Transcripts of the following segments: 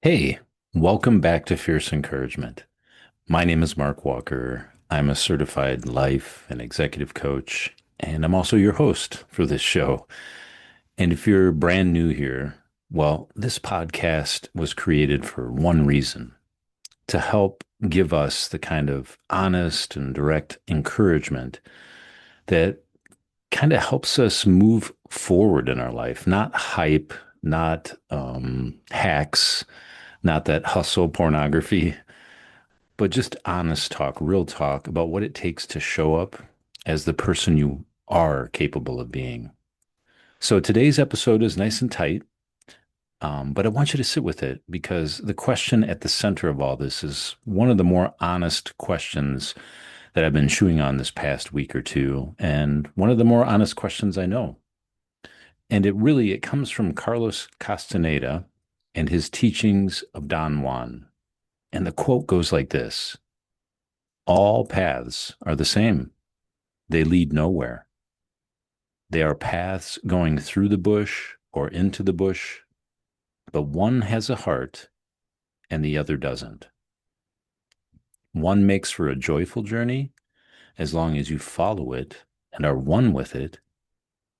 Hey, welcome back to Fierce Encouragement. My name is Mark Walker. I'm a certified life and executive coach, and I'm also your host for this show. And if you're brand new here, well, this podcast was created for one reason to help give us the kind of honest and direct encouragement that kind of helps us move forward in our life, not hype, not hacks, not that hustle pornography, but just honest talk, real talk about what it takes to show up as the person you are capable of being. So today's episode is nice and tight, but I want you to sit with it because the question at the center of all this is one of the more honest questions that I've been chewing on this past week or two, and one of the more honest questions I know. And it comes from Carlos Castaneda and his teachings of Don Juan. And the quote goes like this: all paths are the same. They lead nowhere. They are paths going through the bush or into the bush, but one has a heart and the other doesn't. One makes for a joyful journey as long as you follow it and are one with it.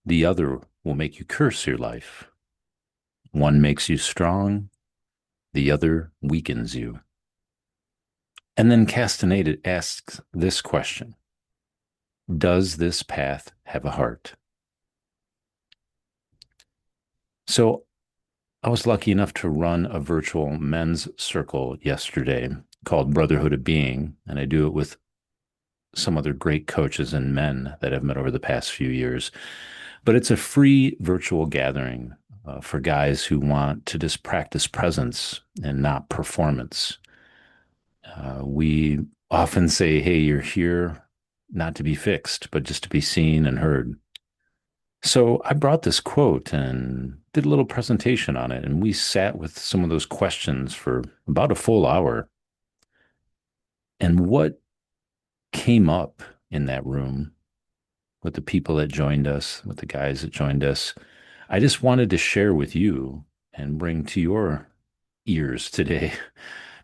The other will make you curse your life. One makes you strong, the other weakens you. And then Castaneda asks this question: does this path have a heart? So I was lucky enough to run a virtual men's circle yesterday called Brotherhood of Being, and I do it with some other great coaches and men that I've met over the past few years. But it's a free virtual gathering for guys who want to just practice presence and not performance. We often say, hey, you're here not to be fixed, but just to be seen and heard. So I brought this quote and did a little presentation on it, and we sat with some of those questions for about a full hour. And what came up in that room with the people that joined us, with the guys that joined us, I just wanted to share with you and bring to your ears today,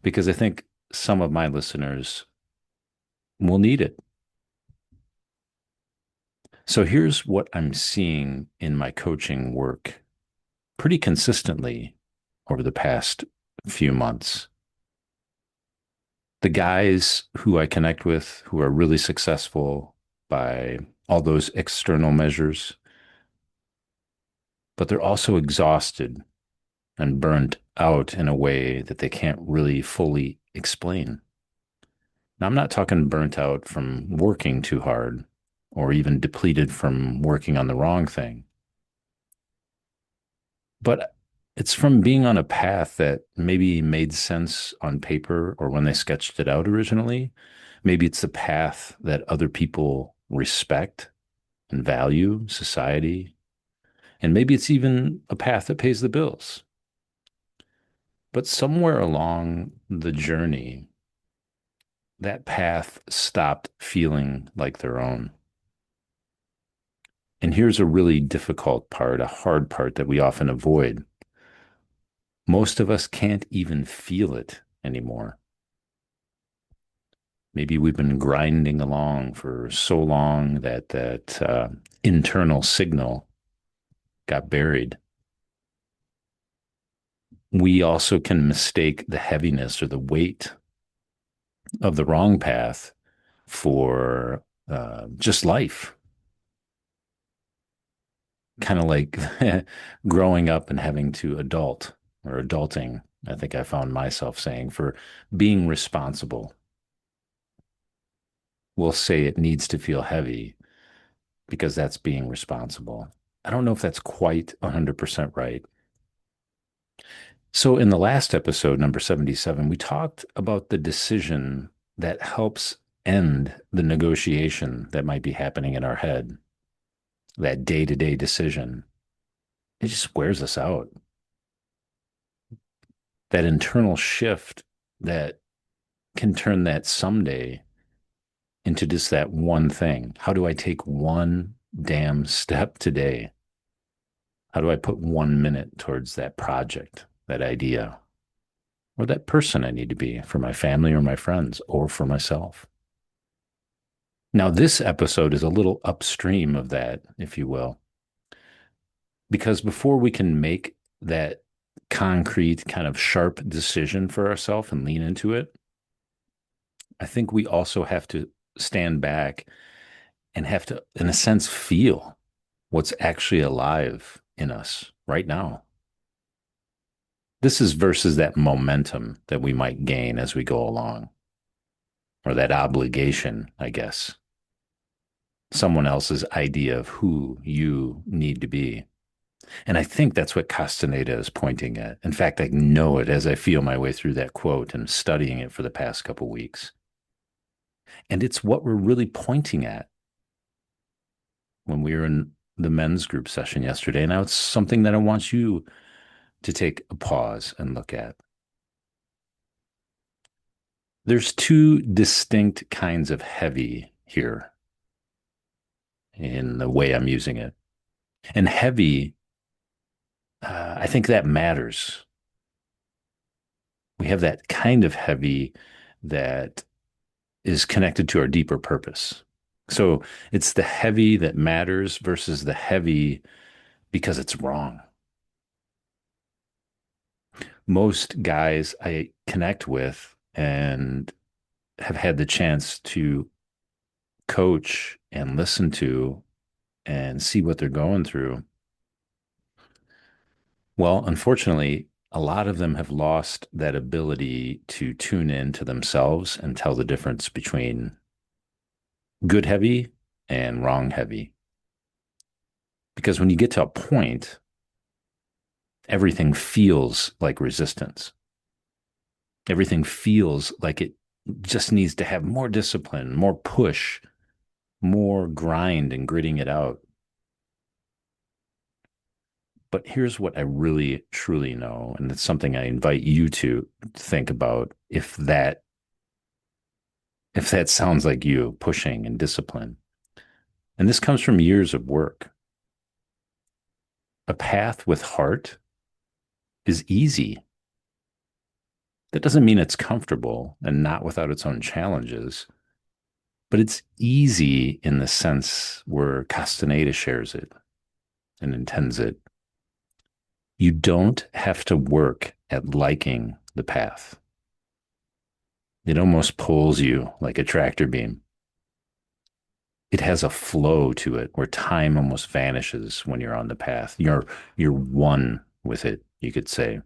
because I think some of my listeners will need it. So here's what I'm seeing in my coaching work pretty consistently over the past few months. The guys who I connect with who are really successful by all those external measures, but they're also exhausted and burnt out in a way that they can't really fully explain. Now, I'm not talking burnt out from working too hard or even depleted from working on the wrong thing, but it's from being on a path that maybe made sense on paper or when they sketched it out originally. Maybe it's the path that other people respect and value, society, and maybe it's even a path that pays the bills. But somewhere along the journey, that path stopped feeling like their own. And here's a really difficult part, a hard part that we often avoid. Most of us can't even feel it anymore. Maybe we've been grinding along for so long that internal signal got buried. We also can mistake the heaviness or the weight of the wrong path for just life. Kind of like growing up and having to adult or adulting. I think I found myself saying for being responsible. We'll say it needs to feel heavy because that's being responsible. I don't know if that's quite 100% right. So, in the last episode, number 77, we talked about the decision that helps end the negotiation that might be happening in our head, that day to day decision. It just wears us out. That internal shift that can turn that someday into just that one thing. How do I take one damn step today? How do I put 1 minute towards that project, that idea? or that person I need to be for my family or my friends or for myself. Now, this episode is a little upstream of that, if you will, because before we can make that concrete, kind of sharp decision for ourselves and lean into it, I think we also have to stand back and have to, in a sense, feel what's actually alive in us right now. This is versus that momentum that we might gain as we go along, or that obligation, I guess, someone else's idea of who you need to be. And I think that's what Castaneda is pointing at. In fact, I know it as I feel my way through that quote and studying it for the past couple of weeks. And it's what we're really pointing at when we were in the men's group session yesterday. Now it's something that I want you to take a pause and look at. There's two distinct kinds of heavy here in the way I'm using it. And heavy, I think that matters. We have that kind of heavy that is connected to our deeper purpose. So it's the heavy that matters versus the heavy because it's wrong. Most guys I connect with and have had the chance to coach and listen to and see what they're going through. Well, unfortunately, a lot of them have lost that ability to tune in to themselves and tell the difference between good heavy and wrong heavy. Because when you get to a point, everything feels like resistance. Everything feels like it just needs to have more discipline, more push, more grind and gritting it out. But here's what I really truly know, and it's something I invite you to think about if that sounds like you, pushing and discipline. And this comes from years of work. A path with heart is easy. That doesn't mean it's comfortable and not without its own challenges, but it's easy in the sense where Castaneda shares it and intends it. You don't have to work at liking the path. It almost pulls you like a tractor beam. It has a flow to it where time almost vanishes when you're on the path. You're one with it, you could say.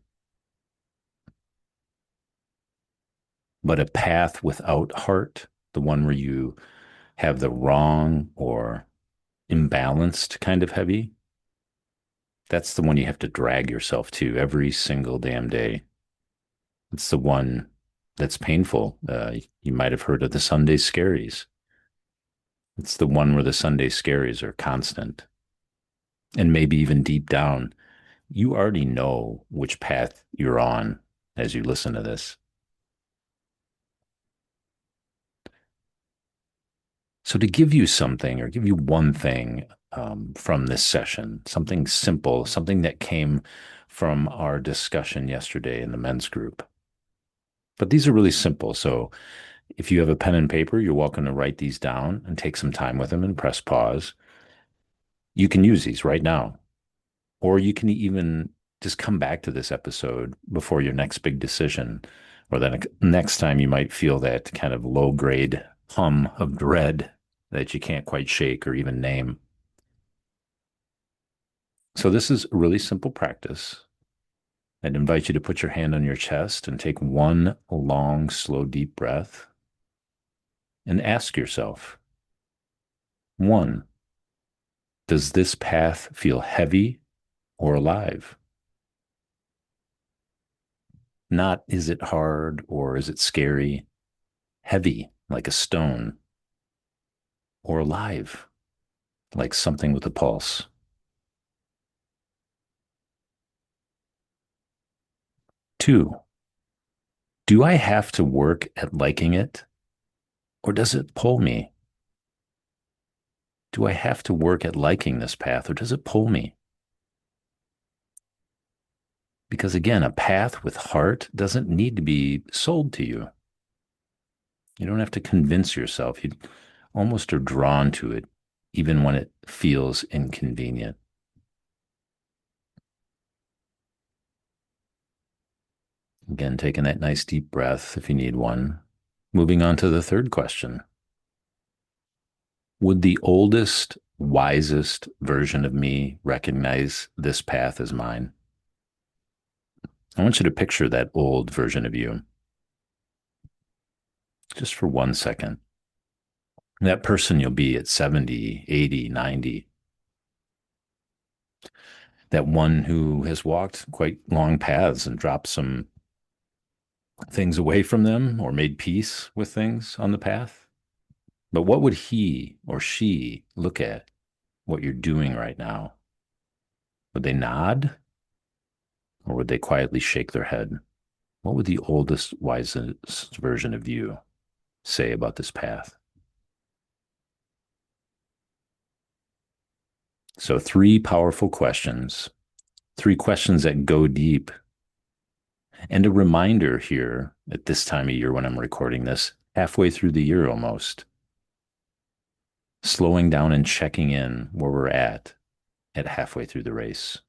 But a path without heart, the one where you have the wrong or imbalanced kind of heavy, that's the one you have to drag yourself to every single damn day. It's the one that's painful. You might have heard of the Sunday scaries. It's the one where the Sunday scaries are constant. And maybe even deep down, you already know which path you're on as you listen to this. So, to give you something or give you one thing from this session, something simple, something that came from our discussion yesterday in the men's group. But these are really simple. So, if you have a pen and paper, you're welcome to write these down and take some time with them and press pause. You can use these right now, or you can even just come back to this episode before your next big decision, or then next time you might feel that kind of low grade hum of dread that you can't quite shake or even name. So, this is a really simple practice. I'd invite you to put your hand on your chest and take one long, slow, deep breath and ask yourself, one, does this path feel heavy or alive? Not is it hard or is it scary? Heavy, like a stone, or alive, like something with a pulse. Two, do I have to work at liking it or does it pull me? Do I have to work at liking this path or does it pull me? Because again, a path with heart doesn't need to be sold to you. You don't have to convince yourself. You almost are drawn to it, even when it feels inconvenient. Again, taking that nice deep breath if you need one. Moving on to the third question. Would the oldest, wisest version of me recognize this path as mine? I want you to picture that old version of you just for 1 second. That person you'll be at 70, 80, 90. That one who has walked quite long paths and dropped some things away from them or made peace with things on the path. But what would he or she look at what you're doing right now? Would they nod or would they quietly shake their head? What would the oldest, wisest version of you say about this path? So, three powerful questions, three questions that go deep. And a reminder here at this time of year when I'm recording this, halfway through the year almost, slowing down and checking in where we're at halfway through the race.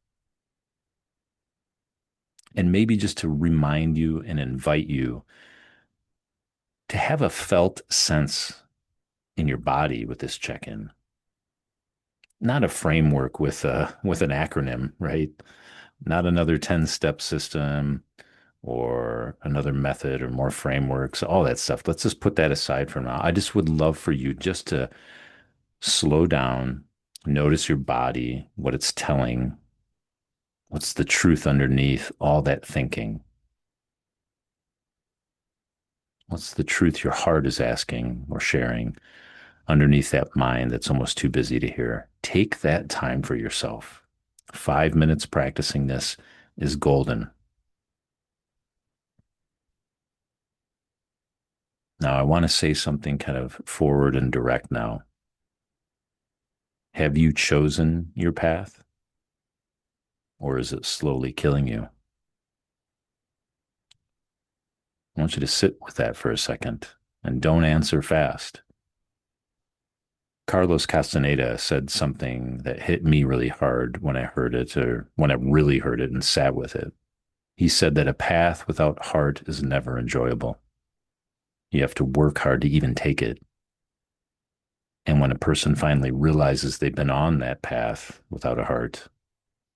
And maybe just to remind you and invite you to have a felt sense in your body with this check-in. Not a framework with an acronym, right? Not another 10-step system or another method or more frameworks, all that stuff. Let's just put that aside for now. I just would love for you just to slow down, notice your body, what it's telling, what's the truth underneath all that thinking. What's the truth your heart is asking or sharing underneath that mind that's almost too busy to hear? Take that time for yourself. 5 minutes practicing this is golden. Now, I want to say something kind of forward and direct now. Have you chosen your path, or is it slowly killing you? I want you to sit with that for a second and don't answer fast. Carlos Castaneda said something that hit me really hard when I heard it, or when I really heard it and sat with it. He said that a path without heart is never enjoyable. You have to work hard to even take it. And when a person finally realizes they've been on that path without a heart,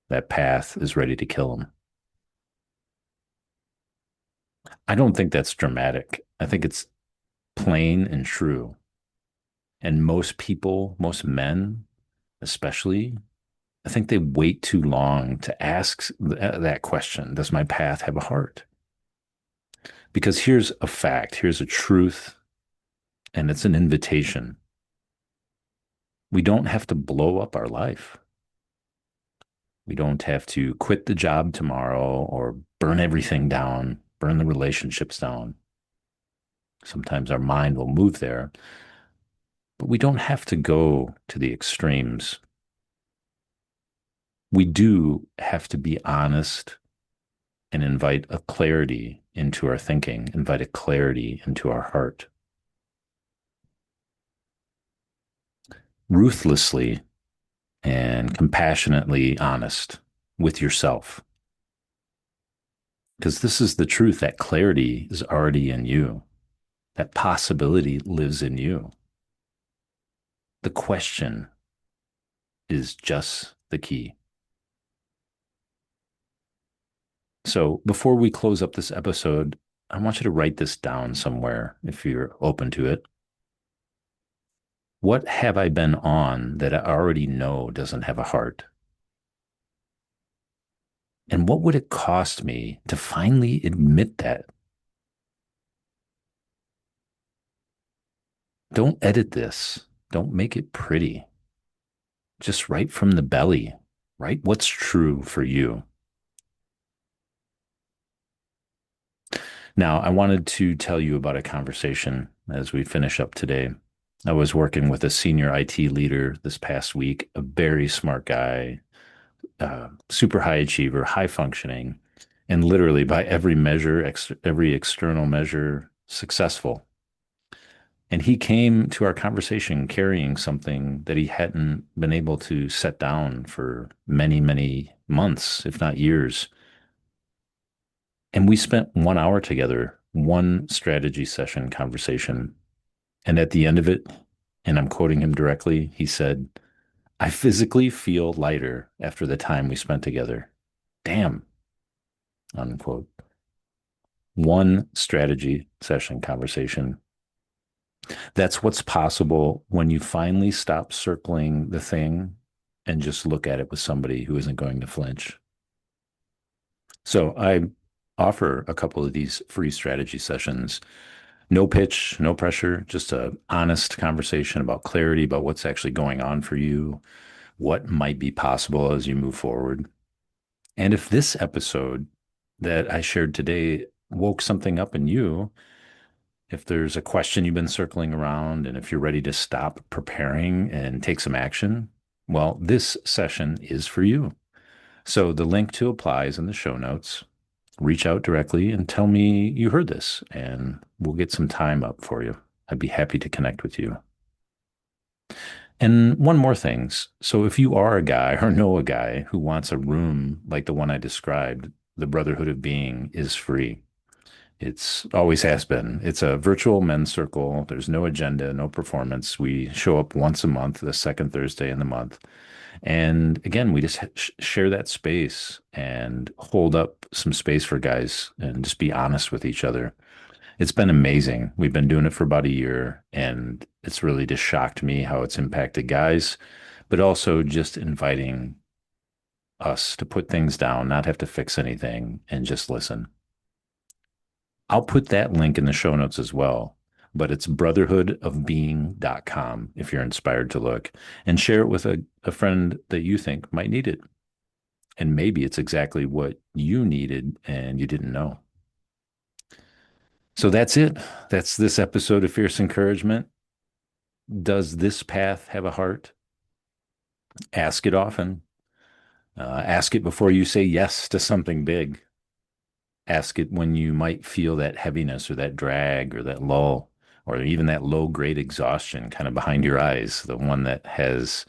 that path is ready to kill them. I don't think that's dramatic. I think it's plain and true. And most people, most men especially, I think they wait too long to ask that question. Does my path have a heart? Because here's a fact, here's a truth, and it's an invitation. We don't have to blow up our life. We don't have to quit the job tomorrow or burn everything down, burn the relationships down. Sometimes our mind will move there, but we don't have to go to the extremes. We do have to be honest and invite a clarity into our thinking, invite a clarity into our heart. Ruthlessly and compassionately honest with yourself. Because this is the truth, that clarity is already in you. That possibility lives in you. The question is just the key. So before we close up this episode, I want you to write this down somewhere if you're open to it. What have I been on that I already know doesn't have a heart? And what would it cost me to finally admit that? Don't edit this. Don't make it pretty. Just write from the belly. Write what's true for you. Now, I wanted to tell you about a conversation as we finish up today. I was working with a senior IT leader this past week, a very smart guy, super high achiever, high functioning. and literally by every measure, every external measure, successful. And he came to our conversation carrying something that he hadn't been able to set down for many, many months, if not years. And we spent 1 hour together, one strategy session conversation. And at the end of it, and I'm quoting him directly, he said, I physically feel lighter after the time we spent together. Damn, unquote. One strategy session conversation. That's what's possible when you finally stop circling the thing and just look at it with somebody who isn't going to flinch. So I offer a couple of these free strategy sessions. No pitch, no pressure, just a honest conversation about clarity, about what's actually going on for you, what might be possible as you move forward. And if this episode that I shared today woke something up in you, if there's a question you've been circling around, and if you're ready to stop preparing and take some action, well, this session is for you. So the link to apply is in the show notes. Reach out directly and tell me you heard this, and we'll get some time up for you. I'd be happy to connect with you. And one more thing. So if you are a guy or know a guy who wants a room like the one I described, the Brotherhood of Being is free. It's always has been. It's a virtual men's circle. There's no agenda, no performance. We show up once a month, the second Thursday in the month. And again, we just share that space and hold up some space for guys and just be honest with each other. It's been amazing. We've been doing it for about a year, and it's really just shocked me how it's impacted guys, but also just inviting us to put things down, not have to fix anything, and just listen. I'll put that link in the show notes as well, but it's brotherhoodofbeing.com if you're inspired to look, and share it with a friend that you think might need it. And maybe it's exactly what you needed and you didn't know. So that's it. That's this episode of Fierce Encouragement. Does this path have a heart? Ask it often. Ask it before you say yes to something big. Ask it when you might feel that heaviness or that drag or that lull or even that low grade exhaustion kind of behind your eyes, the one that has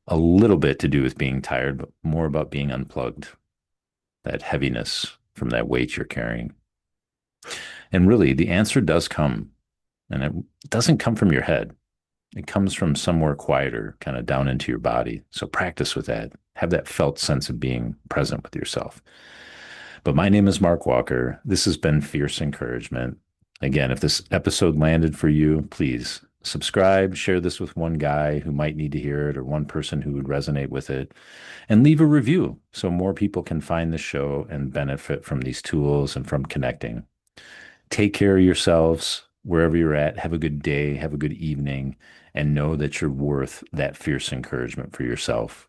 a little bit to do with being tired, but more about being unplugged, that heaviness from that weight you're carrying. And really, the answer does come, and it doesn't come from your head. It comes from somewhere quieter, kind of down into your body. So practice with that. Have that felt sense of being present with yourself. But my name is Mark Walker. This has been Fierce Encouragement. Again, if this episode landed for you, please subscribe, share this with one guy who might need to hear it or one person who would resonate with it, and leave a review so more people can find the show and benefit from these tools and from connecting. Take care of yourselves wherever you're at. Have a good day, have a good evening, and know that you're worth that fierce encouragement for yourself.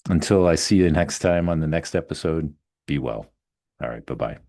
Until I see you next time on the next episode, be well. All right, bye bye.